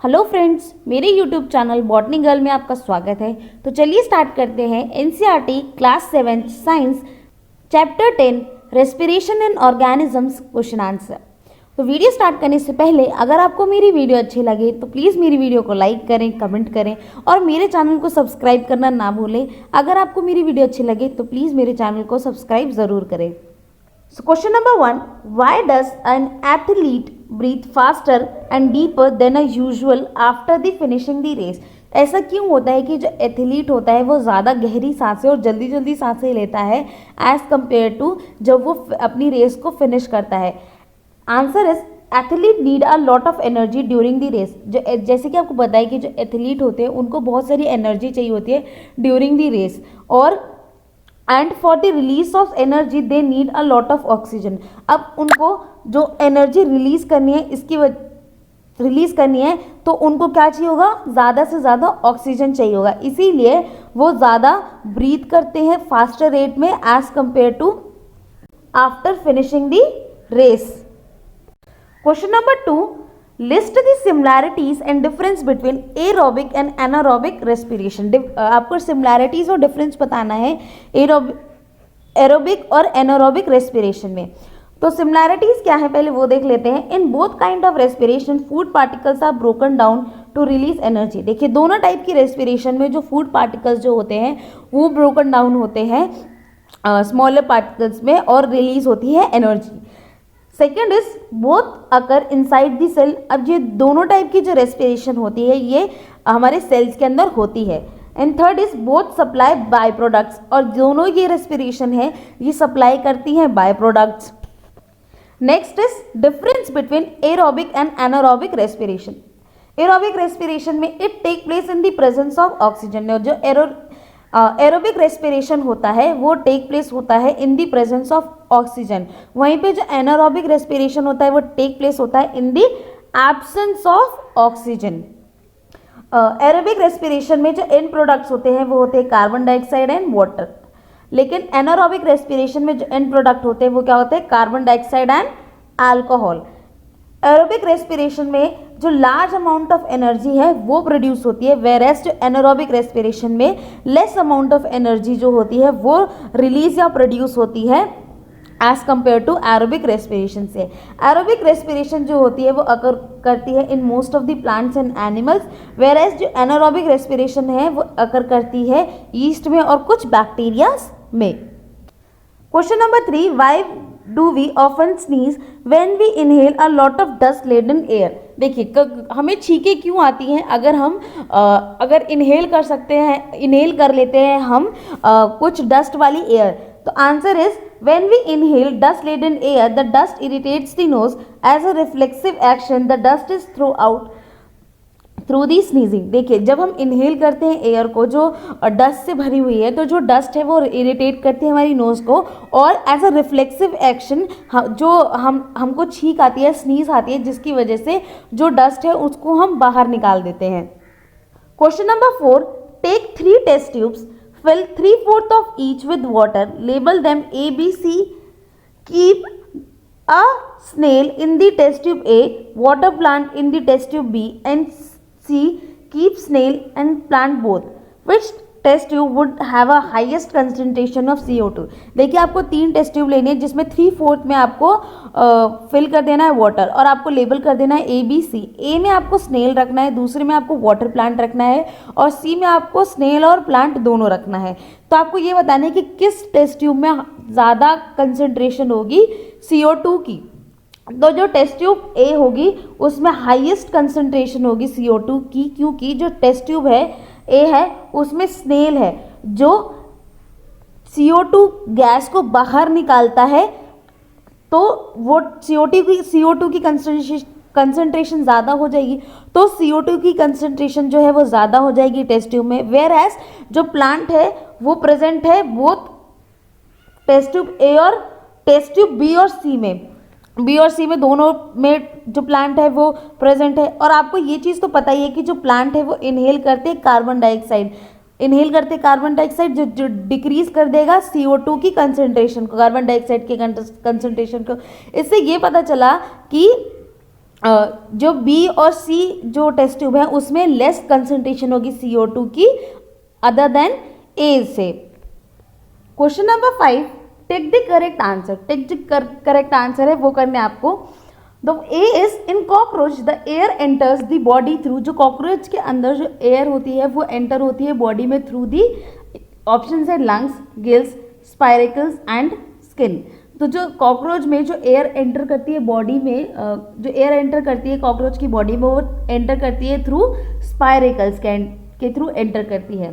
Hello friends, मेरे YouTube channel botany girl में आपका स्वागत है। तो चलिए स्टार्ट करते हैं NCERT class 7 science chapter 10 respiration and organisms question answer. तो वीडियो स्टार्ट करने से पहले अगर आपको मेरी वीडियो अच्छी लगे तो प्लीज़ मेरी वीडियो को लाइक करें, कमेंट करें और मेरे चैनल को सब्सक्राइब करना ना भूलें। अगर आपको मेरी वीडियो अच्छी लगे तो प्लीज़ मेरे चैनल को सब्सक्राइब ज़रूर करें। So question number 1, why does an athlete breathe faster and deeper than a usual after the finishing the race? ऐसा क्यों होता है कि जो एथलीट होता है वो ज़्यादा गहरी सांसें और जल्दी जल्दी सांसें लेता है एज कम्पेयर टू जब वो अपनी रेस को फिनिश करता है? Answer is athlete need a lot of energy during the race. जो जैसे कि आपको पता है कि जो एथलीट होते हैं उनको बहुत सारी एनर्जी चाहिए होती है ड्यूरिंग द रेस, और and for the release of energy they need a lot of oxygen. अब उनको जो एनर्जी रिलीज करनी है रिलीज करनी है तो उनको क्या चाहिए होगा? ज़्यादा से ज़्यादा ऑक्सीजन चाहिए होगा, इसीलिए वो ज़्यादा ब्रीथ करते हैं फास्टर रेट में as compare to after finishing the race. Question number 2, list the similarities and difference between aerobic and anaerobic respiration. आपको सिमिलैरिटीज और डिफरेंस बताना है एरोबिक और एनारोबिक रेस्पिरेशन में। तो सिमिलैरिटीज क्या है पहले वो देख लेते हैं। In both kind of respiration food particles are broken down to release energy. देखिए दोनों टाइप की रेस्पिरेशन में जो फूड पार्टिकल्स जो होते हैं वो ब्रोकन डाउन होते हैं स्मॉलर पार्टिकल्स में और रिलीज होती है energy. Second is both occur inside the cell. अब ये दोनों टाइप की जो रेस्पिरेशन होती है ये हमारे सेल्स के अंदर होती है। And third is both supply by products, और दोनों ये रेस्पिरेशन है ये सप्लाई करती हैं by products. Next is difference between aerobic and anaerobic respiration. Aerobic respiration में it take place in the presence of oxygen. जो एरोबिक रेस्पिरेशन होता है वो टेक प्लेस होता है in the presence of oxygen, वहीं पे जो एनारोबिक रेस्पिरेशन होता है वो टेक प्लेस होता है in the absence of oxygen. Aerobic respiration में जो एंड प्रोडक्ट्स होते हैं वो होते हैं कार्बन डाइऑक्साइड एंड वाटर, लेकिन एनारोबिक रेस्पिरेशन में जो एंड प्रोडक्ट होते हैं वो क्या होते हैं? Carbon dioxide and alcohol. Aerobic respiration में जो लार्ज अमाउंट ऑफ एनर्जी है वो प्रोड्यूस होती है, वेरएज जो एनारोबिक रेस्पिरेशन में लेस अमाउंट ऑफ एनर्जी जो होती है वो रिलीज या प्रोड्यूस होती है as compare to aerobic respiration से। एरोबिक रेस्पिरेशन जो होती है वो अकर करती है in most of the plants and animals, whereas जो एनारोबिक रेस्पिरेशन है वो अकर करती है ईस्ट में और कुछ बैक्टीरियाज में। Question number 3, why do we often sneeze when we inhale a lot of dust laden air. देखिए हमें छींके क्यों आती हैं अगर हम अगर इनहेल कर सकते हैं, इनहेल कर लेते हैं हम कुछ डस्ट वाली एयर। तो answer is when we inhale dust laden air the dust irritates the nose as a reflexive action the dust is through out through the sneezing. देखिए जब हम इनहेल करते हैं एयर को जो डस्ट से भरी हुई है तो जो डस्ट है वो इरिटेट करती है हमारी नोज़ को, और एज अ रिफ्लेक्सिव एक्शन जो हमको छींक आती है, स्नीज आती है, जिसकी वजह से जो डस्ट है उसको हम बाहर निकाल देते हैं। Question number 4, take 3 test tubes, fill 3/4 of each with water, label them A, B, C, keep a snail in the test tube A, water plant in the test tube B, and C, keep snail and plant both. Which test tube would have a highest concentration of CO2? देखिए आपको 3 test tube लेनी है जिसमें 3/4 में आपको fill कर देना है वाटर और आपको लेबल कर देना है A, B, C। A में आपको स्नेल रखना है, दूसरे में आपको वाटर प्लांट रखना है और C में आपको स्नेल और प्लांट दोनों रखना है। तो आपको ये बताना है कि किस टेस्ट ट्यूब में ज़्यादा कंसेंट्रेशन होगी CO2 की। तो जो टेस्ट ट्यूब ए होगी उसमें हाईएस्ट कंसंट्रेशन होगी CO2 की, क्योंकि जो टेस्ट ट्यूब है ए है उसमें स्नेल है जो CO2 गैस को बाहर निकालता है, तो वो CO2 की कंसंट्रेशन ज़्यादा हो जाएगी, तो CO2 की कंसंट्रेशन जो है वो ज़्यादा हो जाएगी टेस्ट ट्यूब में। वेयर एज जो प्लांट है वो प्रेजेंट है बोथ टेस्ट ट्यूब ए और टेस्ट ट्यूब बी और सी में। बी और सी में दोनों में जो प्लांट है वो प्रेजेंट है। और आपको ये चीज़ तो पता ही है कि जो प्लांट है वो इनहेल करते कार्बन डाइऑक्साइड, जो डिक्रीज कर देगा CO2 की कंसंट्रेशन को, कार्बन डाइऑक्साइड के कंसंट्रेशन को। इससे ये पता चला कि जो बी और सी जो टेस्ट ट्यूब है उसमें लेस कंसंट्रेशन होगी CO2 की अदर देन ए से। Question number 5, take the correct answer. Take the correct answer है वो करने आपको। The A is in cockroach the air enters the body through, जो कॉकरोच के अंदर जो एयर होती है वो एंटर होती है बॉडी में थ्रू दी ऑप्शन है lungs, gills, spiracles and skin. तो जो कॉकरोच में जो एयर एंटर करती है बॉडी में, जो एयर एंटर करती है कॉकरोच की बॉडी में वो एंटर करती है थ्रू स्पाइरेकल्स के थ्रू एंटर करती है।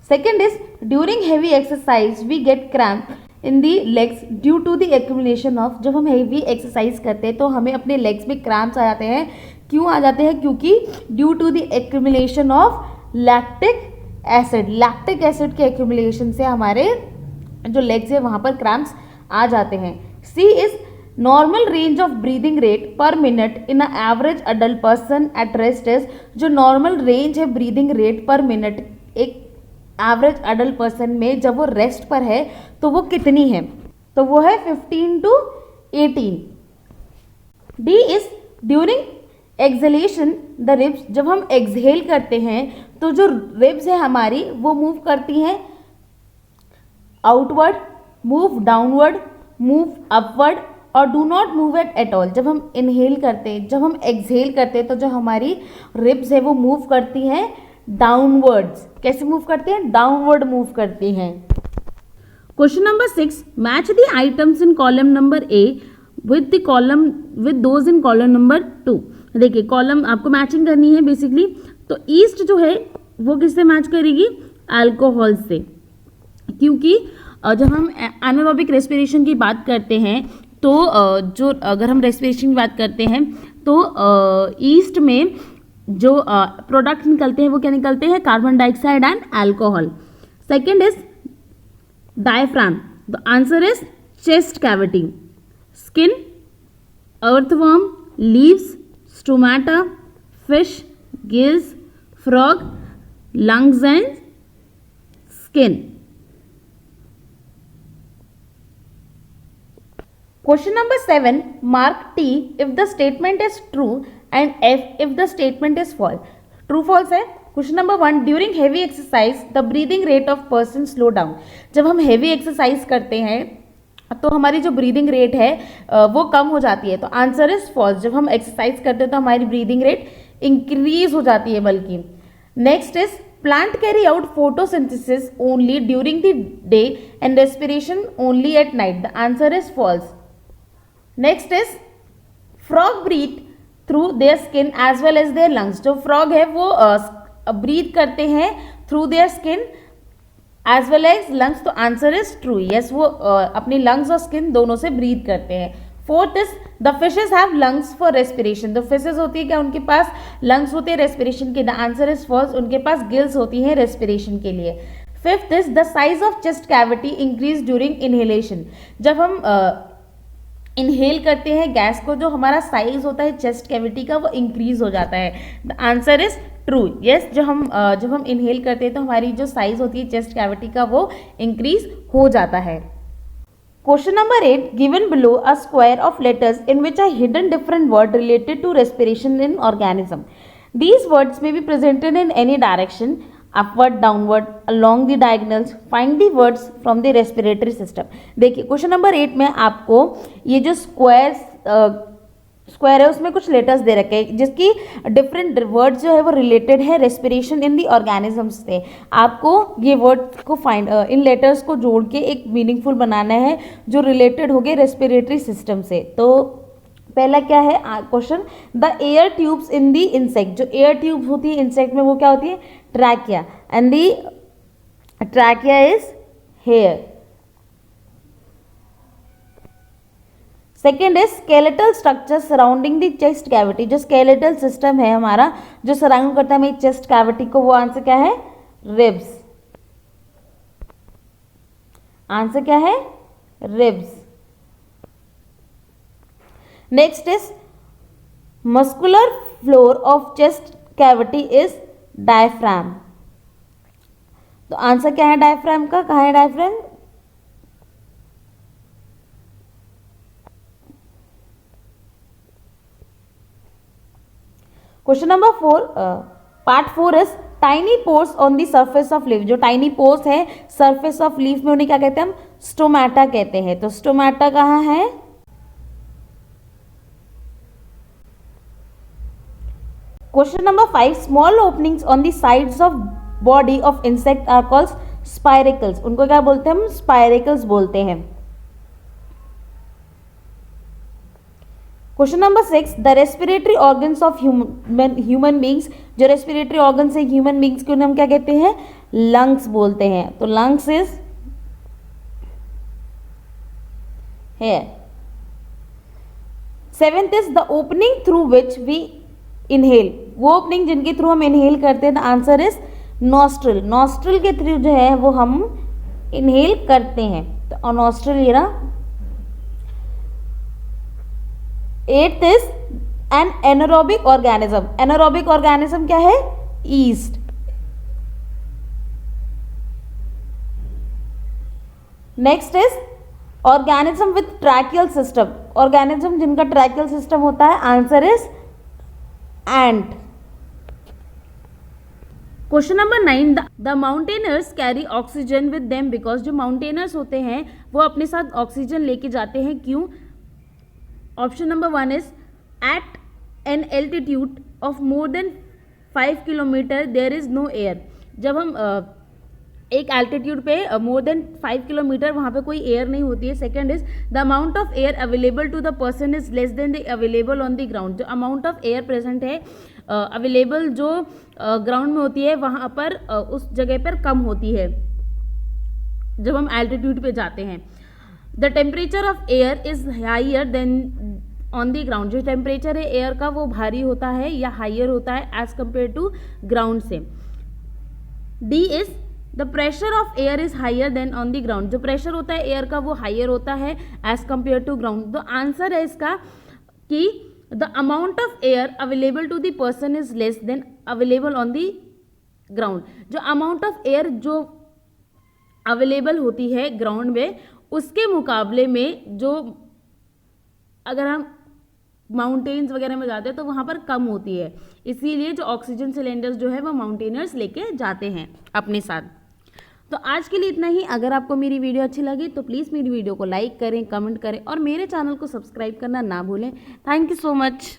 Second is during heavy exercise we get cramp in the legs due to the accumulation of, जब हम हैवी एक्सरसाइज करते हैं तो हमें अपने लेग्स में क्रैम्प्स आ जाते हैं। क्यों आ जाते हैं? क्योंकि due to the accumulation of lactic acid. Lactic acid के एक्यूमुलेशन से हमारे जो लेग्स है वहाँ पर क्रैम्प्स आ जाते हैं। C is normal range of breathing rate per minute in a average adult person at rest is, जो नॉर्मल रेंज है ब्रीदिंग रेट पर मिनट एक एवरेज अडल्ट पर्सन में जब वो रेस्ट पर है तो वो कितनी है? तो वो है 15 to 18। D is during exhalation the ribs, जब हम एक्सहेल करते हैं तो जो रिब्स है हमारी वो मूव करती हैं outward, move downward, move upward और do not move at all. जब हम इनहेल करते हैं, जब हम एक्सहेल करते हैं तो जो हमारी रिब्स है वो मूव करती हैं डाउनवर्ड्स। कैसे मूव करती हैं? डाउनवर्ड मूव करती हैं। Question number 6, match the items in column number A with the column with those in column number 2। देखिए कॉलम आपको मैचिंग करनी है बेसिकली। तो ईस्ट जो है वो किससे मैच करेगी? अल्कोहल से, क्योंकि जब हम एनारोबिक रेस्पिरेशन की बात करते हैं तो जो अगर हम रेस्पिरेशन की बात करते हैं तो ईस्ट में जो प्रोडक्ट निकलते हैं वो क्या निकलते हैं? Carbon dioxide and alcohol. Second is diaphragm, the answer is chest cavity. Skin, earthworm, leaves, stomata, fish, gills, frog, lungs and skin. Question number 7, mark T if the statement is true and F if the statement is false. True false है। Question number 1, during heavy exercise the breathing rate of person slow down. जब हम heavy exercise करते हैं तो हमारी जो breathing rate है वो कम हो जाती है। तो आंसर इज फॉल्स। जब हम एक्सरसाइज करते हैं तो हमारी ब्रीदिंग रेट इंक्रीज हो जाती है बल्कि। Next is plant carry out photosynthesis only during the day and respiration only at night. The answer is false. Next is frog breathe through their skin as well as their lungs. जो frog है वो breathe करते हैं through their skin as well as lungs. तो answer is true. Yes, वो अपनी lungs और skin दोनों से ब्रीथ करते हैं। Fourth is the fishes have lungs for respiration. The fishes होती है क्या? उनके पास लंग्स होते हैं रेस्पिरेशन के। The answer is false. उनके पास गिल्स होती हैं रेस्पिरेशन के लिए। Fifth is the size of chest cavity increase during inhalation. जब हम इनहेल करते हैं गैस को, जो हमारा साइज होता है चेस्ट कैविटी का वो इंक्रीज हो जाता है। The answer is true. Yes, जब हम इनहेल करते हैं तो हमारी जो साइज होती है चेस्ट कैविटी का वो इंक्रीज हो जाता है। Question number 8, given below a square of letters in which are hidden different word related to respiration in organism. These words may be presented in any direction, upward, downward, along the diagonals. Find the words from the respiratory system. देखिए question number 8 में आपको ये जो square है उसमें कुछ letters दे रखे हैं जिसकी डिफरेंट वर्ड्स जो है वो रिलेटेड है रेस्पिरेशन इन दी ऑर्गेनिजम्स से। आपको ये वर्ड को फाइंड इन लेटर्स को जोड़ के एक मीनिंगफुल बनाना है जो रिलेटेड हो गए रेस्पिरेटरी सिस्टम से। तो पहला क्या है question? The air tubes in the insect. जो एयर ट्यूब्स होती है इंसेक्ट में वो क्या होती है? Trachea. And the trachea is here. Second is skeletal structure surrounding the chest cavity. जो स्केलेटल सिस्टम है हमारा जो सराउंड करता है हमारी चेस्ट कैविटी को, वो आंसर क्या है? रिब्स। आंसर क्या है? Ribs. Next is muscular floor of chest cavity is diaphragm. तो आंसर क्या है डायफ्राम का? कहाँ है diaphragm? Question number 4, part 4 is tiny pores on the surface of leaf. जो टाइनी पोर्स है सरफेस ऑफ लीफ में उन्हें क्या कहते हैं हम? स्टोमेटा कहते हैं। तो स्टोमेटा कहाँ है? Question number 5, small openings on the sides of body of insect are called spiracles. उनको क्या बोलते हैं हम? स्पाइरेकल्स बोलते हैं। Question number 6, the respiratory organs of human beings. जो रेस्पिरेटरी ऑर्गन्स है ह्यूमन बींग्स के उन्हें हम क्या कहते हैं? लंग्स बोलते हैं। तो लंग्स इज है। 7th is the opening through which we inhale. वो ओपनिंग जिनके थ्रू हम इनहेल करते हैं, the answer is nostril. Nostril के थ्रू जो है वो हम इनहेल करते हैं। तो नॉस्ट्रल ये ना। 8th is an anaerobic organism. Anaerobic organism क्या है? East. Next is organism with tracheal system. Organism जिनका ट्रैकियल सिस्टम होता है, answer is ant. Question number 9, the mountaineers carry oxygen with them because. जो माउंटेनर्स होते हैं वो अपने साथ ऑक्सीजन लेके जाते हैं, क्यों? Option number 1 is at an altitude of more than 5 kilometre there is no air. जब हम एक एल्टीट्यूड पे मोर देन 5 किलोमीटर वहाँ पे कोई एयर नहीं होती है। Second is the amount of air available to the person is less than the available on the ground. जो अमाउंट ऑफ एयर प्रेजेंट है अवेलेबल जो ग्राउंड में होती है वहाँ पर उस जगह पर कम होती है जब हम एल्टीट्यूड पे जाते हैं। The temperature of air is higher than on the ground. जो टेम्परेचर है एयर का वो भारी होता है या हाइयर होता है एज कंपेयर टू ग्राउंड से। D is the pressure of air is higher than on the ground. जो प्रेशर होता है एयर का वो हाइयर होता है एज कंपेयर टू ग्राउंड। तो आंसर है इसका कि the amount of air available to the person is less then available on the ground. जो अमाउंट ऑफ एयर जो अवेलेबल होती है ग्राउंड में उसके मुकाबले में जो अगर हम माउंटेन्स वगैरह में जाते हैं तो वहाँ पर कम होती है। इसीलिए जो ऑक्सीजन सिलेंडर्स जो है वो माउंटेनर्स लेके जाते हैं अपने साथ। तो आज के लिए इतना ही। अगर आपको मेरी वीडियो अच्छी लगी तो प्लीज़ मेरी वीडियो को लाइक करें, कमेंट करें और मेरे चैनल को सब्सक्राइब करना ना भूलें। Thank you so much.